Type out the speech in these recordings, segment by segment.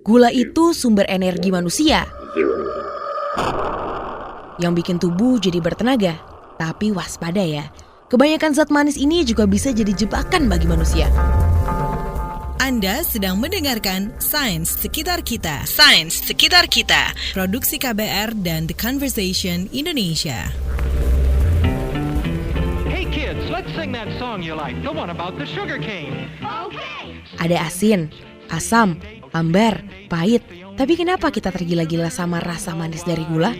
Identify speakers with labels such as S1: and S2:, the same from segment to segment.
S1: Gula itu sumber energi manusia yang bikin tubuh jadi bertenaga. Tapi waspada ya, kebanyakan zat manis ini juga bisa jadi jebakan bagi manusia.
S2: Anda sedang mendengarkan Sains Sekitar Kita. Sains Sekitar Kita. Produksi KBR dan The Conversation Indonesia.
S3: Hey kids, let's sing that song you like, the one about the sugar cane.
S1: Ada asin, asam, ambar, pahit. Tapi kenapa kita tergila-gila sama rasa manis dari gula?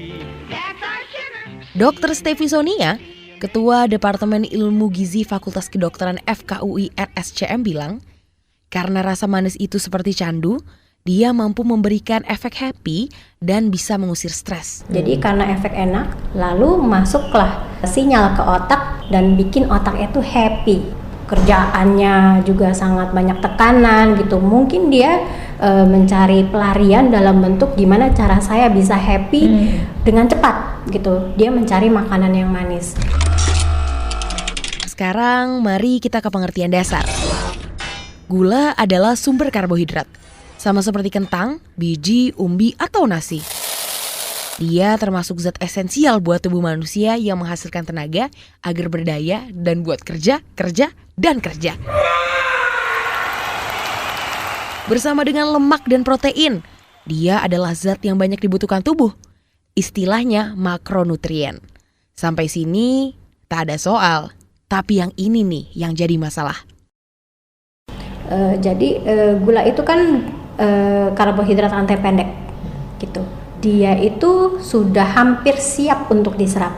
S1: Dr. Stevi Sonia, Ketua Departemen Ilmu Gizi Fakultas Kedokteran FKUI RSCM bilang, karena rasa manis itu seperti candu, dia mampu memberikan efek happy dan bisa mengusir stres.
S4: Jadi karena efek enak, lalu masuklah sinyal ke otak dan bikin otak itu happy. Kerjaannya juga sangat banyak tekanan gitu. Mungkin dia mencari pelarian dalam bentuk gimana cara saya bisa happy dengan cepat gitu. Dia mencari makanan yang manis.
S1: Sekarang mari kita ke pengertian dasar. Gula adalah sumber karbohidrat, sama seperti kentang, biji, umbi, atau nasi. Dia termasuk zat esensial buat tubuh manusia yang menghasilkan tenaga agar berdaya dan buat kerja. Bersama dengan lemak dan protein, dia adalah zat yang banyak dibutuhkan tubuh. Istilahnya makronutrien. Sampai sini tak ada soal, tapi yang ini nih yang jadi masalah.
S4: Gula itu kan karbohidrat rantai pendek gitu. Dia itu sudah hampir siap untuk diserap.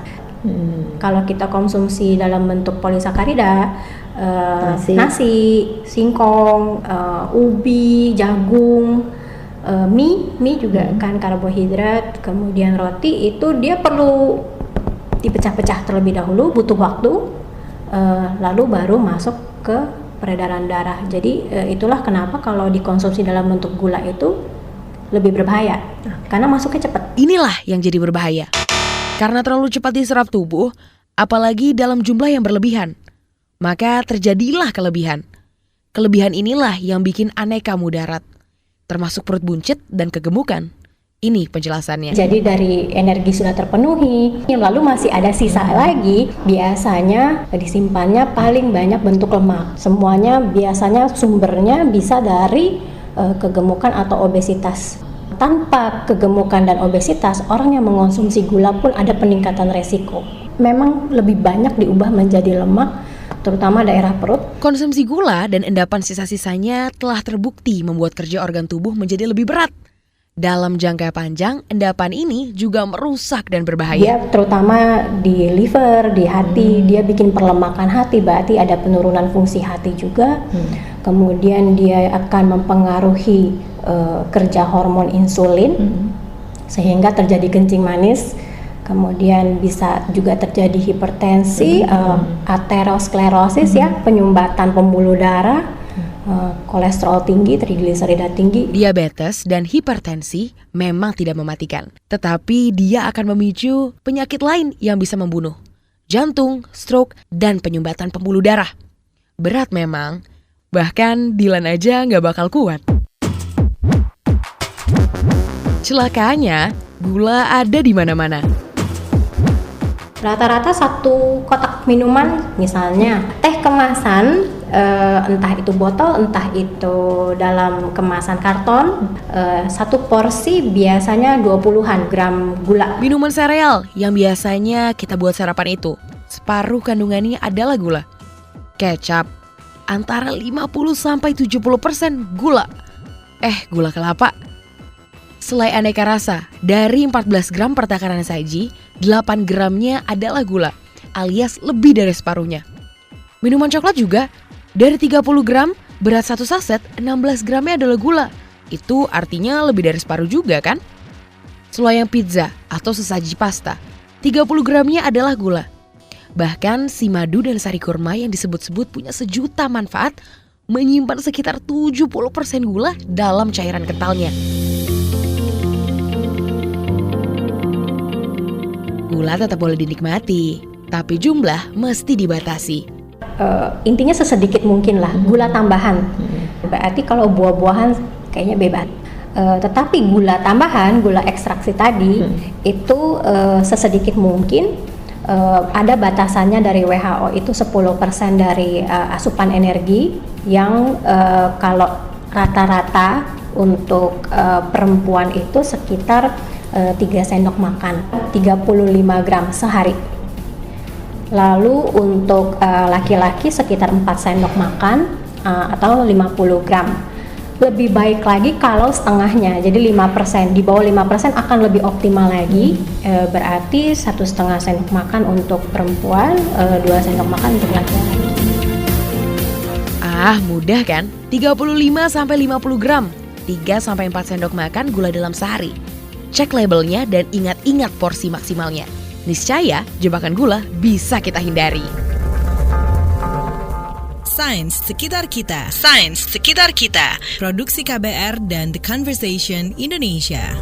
S4: Kalau kita konsumsi dalam bentuk polisakarida, nasi, singkong, ubi, jagung, mie juga kan karbohidrat, kemudian roti itu dia perlu dipecah-pecah terlebih dahulu, butuh waktu, lalu baru masuk ke peredaran darah. Jadi itulah kenapa kalau dikonsumsi dalam bentuk gula itu lebih berbahaya, karena masuknya cepat.
S1: Inilah yang jadi berbahaya. Karena terlalu cepat diserap tubuh, apalagi dalam jumlah yang berlebihan, maka terjadilah kelebihan. Kelebihan inilah yang bikin aneka mudarat, termasuk perut buncit dan kegemukan. Ini penjelasannya.
S4: Jadi dari energi sudah terpenuhi, lalu masih ada sisa lagi, biasanya disimpannya paling banyak bentuk lemak. Semuanya biasanya sumbernya bisa dari kegemukan atau obesitas. Tanpa kegemukan dan obesitas, orang yang mengonsumsi gula pun ada peningkatan resiko. Memang lebih banyak diubah menjadi lemak, terutama daerah perut.
S1: Konsumsi gula dan endapan sisa-sisanya telah terbukti membuat kerja organ tubuh menjadi lebih berat. Dalam jangka panjang, endapan ini juga merusak dan berbahaya.
S4: Dia terutama di liver, di hati, dia bikin perlemakan hati, berarti ada penurunan fungsi hati juga. Kemudian dia akan mempengaruhi kerja hormon insulin, sehingga terjadi kencing manis. Kemudian bisa juga terjadi hipertensi, aterosklerosis ya, penyumbatan pembuluh darah, kolesterol tinggi, trigliserida tinggi.
S1: Diabetes dan hipertensi memang tidak mematikan, tetapi dia akan memicu penyakit lain yang bisa membunuh. Jantung, stroke, dan penyumbatan pembuluh darah. Berat memang, bahkan Dilan aja nggak bakal kuat. Celakanya, gula ada di mana-mana.
S4: Rata-rata satu kotak minuman, misalnya teh kemasan, entah itu botol, entah itu dalam kemasan karton, satu porsi biasanya 20-an gram gula.
S1: Minuman sereal yang biasanya kita buat sarapan itu, separuh kandungannya adalah gula. Kecap, antara 50-70% gula. Gula kelapa. Selai aneka rasa, dari 14 gram per takaran saji, 8 gramnya adalah gula, alias lebih dari separuhnya. Minuman coklat juga, dari 30 gram, berat satu saset, 16 gramnya adalah gula. Itu artinya lebih dari separuh juga kan? Seloyang pizza atau sesaji pasta, 30 gramnya adalah gula. Bahkan si madu dan sari kurma yang disebut-sebut punya sejuta manfaat, menyimpan sekitar 70% gula dalam cairan kentalnya. Gula tetap boleh dinikmati, tapi jumlah mesti dibatasi.
S4: Intinya sesedikit mungkin lah, gula tambahan. Berarti kalau buah-buahan kayaknya bebas. Tetapi gula tambahan, gula ekstraksi tadi itu sesedikit mungkin ada batasannya dari WHO itu 10% dari asupan energi yang kalau rata-rata untuk perempuan itu sekitar 3 sendok makan, 35 gram sehari. Lalu untuk laki-laki sekitar 4 sendok makan atau 50 gram. Lebih baik lagi kalau setengahnya, jadi 5%, di bawah 5% akan lebih optimal lagi, berarti 1,5 sendok makan untuk perempuan, 2 sendok makan untuk laki-laki.
S1: Mudah kan? 35-50 gram, 3-4 sendok makan gula dalam sehari. Cek labelnya dan ingat-ingat porsi maksimalnya. Niscaya jebakan gula bisa kita hindari.
S2: Sains Sekitar Kita. Sains Sekitar Kita. Produksi KBR dan The Conversation Indonesia.